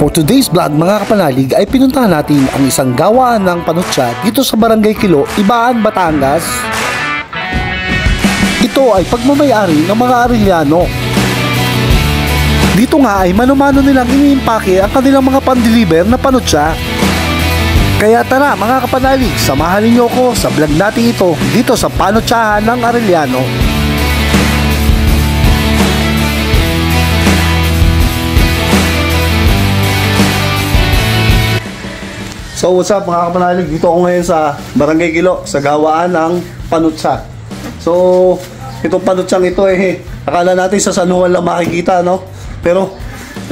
For today's vlog mga kapanalig ay pinuntahan natin ang isang gawaan ng panutsa dito sa Barangay Kilo, Ibaan, Batangas. Ito ay pagmamayari ng mga Arellano. Dito nga ay mano-mano nilang iniimpake ang kanilang mga pan-deliver na panutsa. Kaya tara mga kapanalig, samahan niyo ko sa vlog natin ito dito sa panutsahan ng Arellano. So what's up mga kapanalig, dito ako ngayon sa Barangay Kilo, sa gawaan ng panutsa. So itong panutsang ito akala natin sa San Juan lang makikita, no? Pero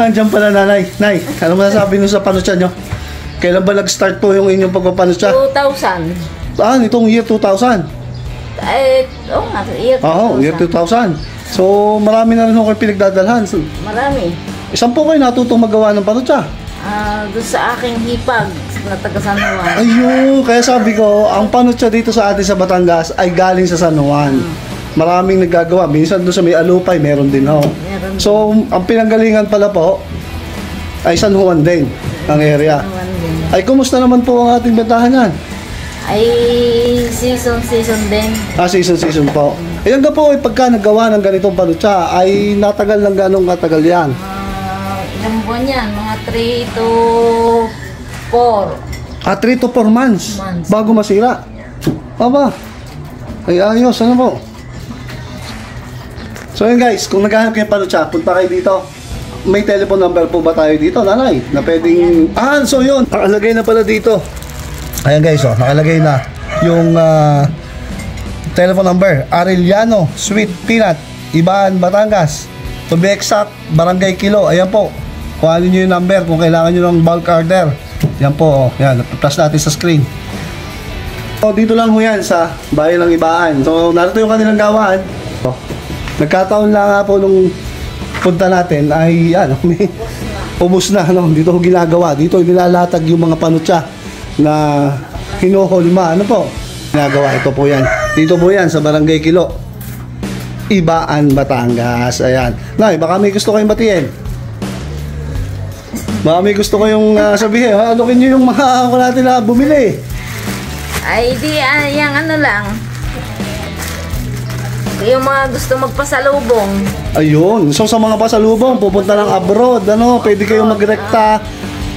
nandiyan pala nanay. Nay, ano masasabi nyo sa panutsa nyo? Kailan ba nag-start po yung inyong pagpapanutsa? 2000. Nitong year 2000? Oo nga, year 2000. Oo, year 2000. So marami na rin ako pinagdadalhan. Marami. Saan po kayo natutong magawa ng panutsa? Doon sa aking hipag na taga San Juan. Ayun, kaya sabi ko, ang panutsa dito sa atin sa Batangas ay galing sa San Juan. Maraming nagagawa. Minsan doon sa may Alupay, meron din ho. Meron. So, ang pinanggalingan pala po ay San Juan din, ang area. Ay, kumusta naman po ang ating bentahan yan? Ay, season din. Season po. Ayan ka po, pagka naggawa ng ganitong panutsa, ay natagal ng ganong katagal yan? Ilang buwan yan? Mga 3 to 4. 3 to 4 months. Bago masira. Aba. Ay ayos, ano po? So yun guys, kung naghahanap kayo panutsa, punta kayo dito. May telephone number po ba tayo dito, nanay? Na pwedeng... so yun, nakalagay na pala dito. Ayan guys, nakalagay na yung telephone number. Arellano, Sweet Peanut, Ibaan, Batangas. To be exact, Barangay Kilo. Ayan po. Kuhanin nyo yung number kung kailangan nyo ng bulk order. Yan po, yan. Plus natin sa screen. So, dito lang ho yan sa bayan ng Ibaan. So, narito yung kanilang gawaan. So, nagkataon lang nga po nung punta natin ay may ubos na. Dito ho ginagawa. Dito nilalatag yung mga panutsa na hinuhulma. Ano po? Ginagawa. Ito po yan. Dito po yan sa Barangay Kilo, Ibaan, Batangas. Ayan. Nay, baka may gusto kayong batiin. Baka may gusto kayong sabihin. Anukin nyo yung mga ako natin na bumili. Ay, di, yung ano lang. Yung mga gusto magpasalubong. Ayun. So, sa mga pasalubong, pupunta ng abroad. Pwede kayong magrekta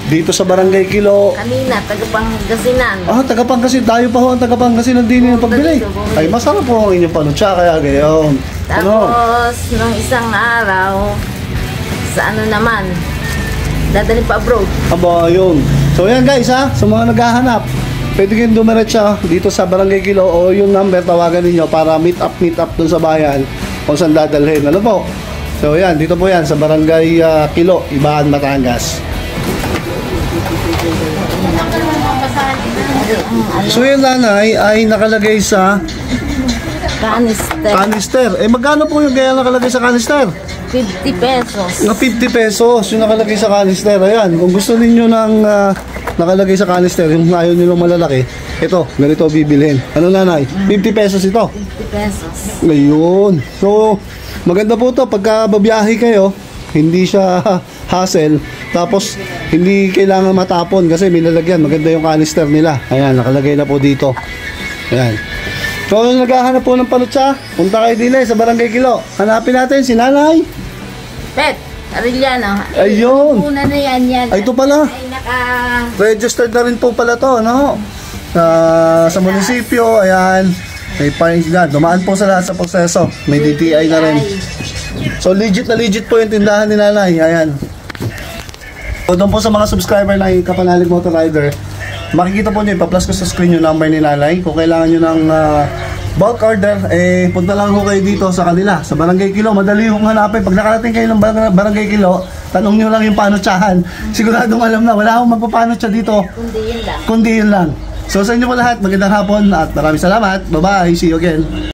dito sa Barangay Kilo. Kanina, taga-Pangasinan. Taga-Pangasinan. Tayo pa ho ang taga-Pangasinan din yung pagbili. Ay, masarap po ang inyong panutsa. Kaya gayon. Tapos, nung isang araw, sa ano naman, dadalhin pa abroad. Aba, yun. So, yan guys sa mga naghahanap, pwede kayong dumiretsa dito sa Barangay Kilo o yung number, tawagan ninyo para meet up dun sa bayan kung saan dadalhin. Ano po? So, yan. Dito po yan sa Barangay Kilo, Ibaan, Batangas. So, yung nanay ay nakalagay sa canister. Magkano po yung kaya nakalagay sa canister? 50 pesos. 50 pesos yung nakalagay sa canister. Ayan, kung gusto ninyo ng nakalagay sa canister, yung ayaw nyo lang malalaki, ito, ganito bibilhin. Ano nanay? 50 pesos ito? 50 pesos. Ngayon. So, maganda po ito. Pagka babiyahe kayo, hindi siya hassle. Tapos, hindi kailangan matapon kasi may lalagyan. Maganda yung canister nila. Ayan, nakalagay na po dito. Ayan. So, kung naghahanap po ng panutsa, punta kayo din sa Barangay Kilo. Hanapin natin si nanay Pet, Arellano. Ayun. Una na yan. Ay, ito pala. Ay, registered na rin po pala to, no? Sa munisipyo, ayan. May fines na. Dumaan po sa lahat sa proseso. May DTI na rin. So, legit na legit po yung tindahan ni nanay. Ayan. So, doon po sa mga subscriber na yung Kapanalig Motor Rider, makikita po nyo, ipa-plus ko sa screen yung number ni nanay. Kung kailangan nyo ng bulk order, punta lang ho kayo dito sa kanila, sa Barangay Kilo. Madali yung hanapin. Pag nakarating kayo ng Barangay Kilo, tanong nyo lang yung panutsahan. Siguradong alam na, wala akong magpapanutsa dito. Kundi yun lang. So sa inyo po lahat, magandang hapon at maraming salamat. Bye-bye. See you again.